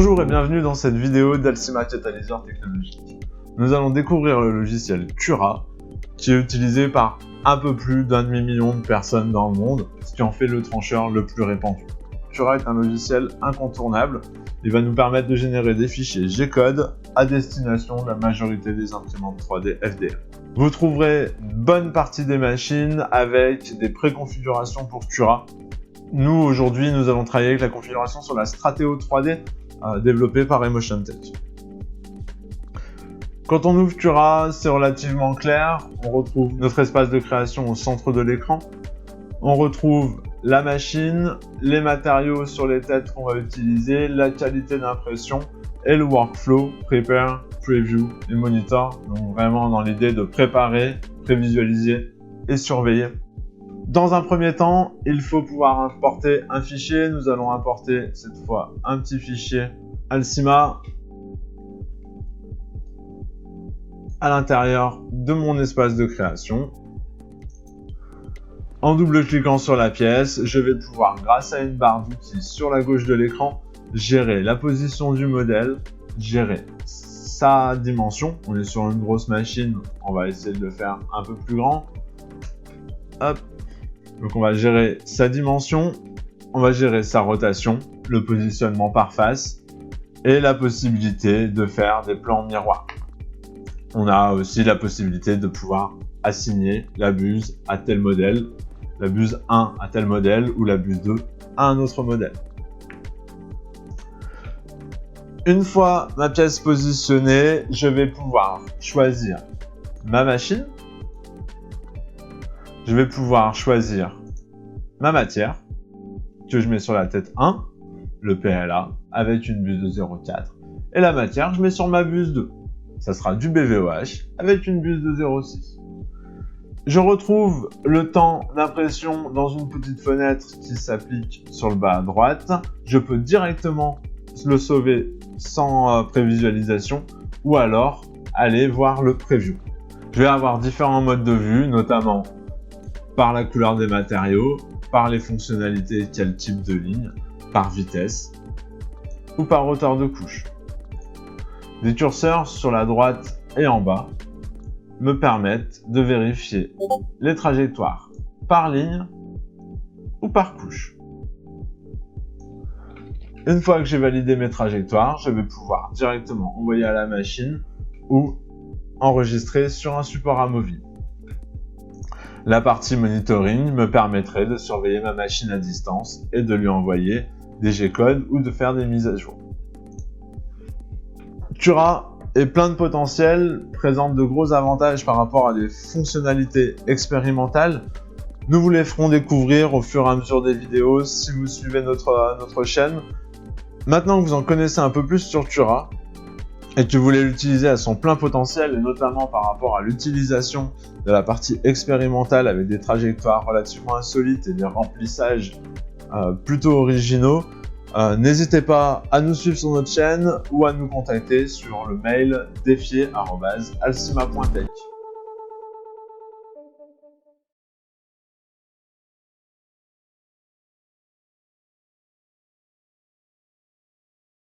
Bonjour et bienvenue dans cette vidéo d'Alcima Catalyseur Technologique. Nous allons découvrir le logiciel Cura, qui est utilisé par un peu plus d'1,5 million de personnes dans le monde, ce qui en fait le trancheur le plus répandu. Cura est un logiciel incontournable. Il va nous permettre de générer des fichiers G-code à destination de la majorité des imprimantes 3D FDM. Vous trouverez une bonne partie des machines avec des préconfigurations pour Cura. Nous, aujourd'hui, nous allons travailler avec la configuration sur la Strateo 3D développée par Emotion Tech. Quand on ouvre Cura, c'est relativement clair. On retrouve notre espace de création au centre de l'écran. On retrouve la machine, les matériaux sur les têtes qu'on va utiliser, la qualité d'impression et le workflow, prepare, preview et monitor. Donc vraiment dans l'idée de préparer, prévisualiser et surveiller. Dans un premier temps, il faut pouvoir importer un fichier. Nous allons importer cette fois un petit fichier Alcima à l'intérieur de mon espace de création. En double-cliquant sur la pièce, je vais pouvoir, grâce à une barre d'outils sur la gauche de l'écran, gérer la position du modèle, gérer sa dimension. On est sur une grosse machine, on va essayer de le faire un peu plus grand. Hop. Donc on va gérer sa dimension, on va gérer sa rotation, le positionnement par face et la possibilité de faire des plans miroirs. On a aussi la possibilité de pouvoir assigner la buse à tel modèle, la buse 1 à tel modèle ou la buse 2 à un autre modèle. Une fois ma pièce positionnée, je vais pouvoir choisir ma machine. Je vais pouvoir choisir ma matière que je mets sur la tête 1, le PLA, avec une buse de 0,4. Et la matière, je mets sur ma buse 2. Ça sera du BVOH avec une buse de 0,6. Je retrouve le temps d'impression dans une petite fenêtre qui s'applique sur le bas à droite. Je peux directement le sauver sans prévisualisation ou alors aller voir le preview. Je vais avoir différents modes de vue, notamment par la couleur des matériaux, par les fonctionnalités, quel type de ligne, par vitesse ou par hauteur de couche. Des curseurs sur la droite et en bas me permettent de vérifier les trajectoires par ligne ou par couche. Une fois que j'ai validé mes trajectoires, je vais pouvoir directement envoyer à la machine ou enregistrer sur un support amovible. La partie monitoring me permettrait de surveiller ma machine à distance et de lui envoyer des G-codes ou de faire des mises à jour. Cura est plein de potentiel, présente de gros avantages par rapport à des fonctionnalités expérimentales. Nous vous les ferons découvrir au fur et à mesure des vidéos si vous suivez notre chaîne. Maintenant que vous en connaissez un peu plus sur Cura et que vous voulez l'utiliser à son plein potentiel, et notamment par rapport à l'utilisation de la partie expérimentale avec des trajectoires relativement insolites et des remplissages plutôt originaux, n'hésitez pas à nous suivre sur notre chaîne ou à nous contacter sur le mail défier@alcima.tech.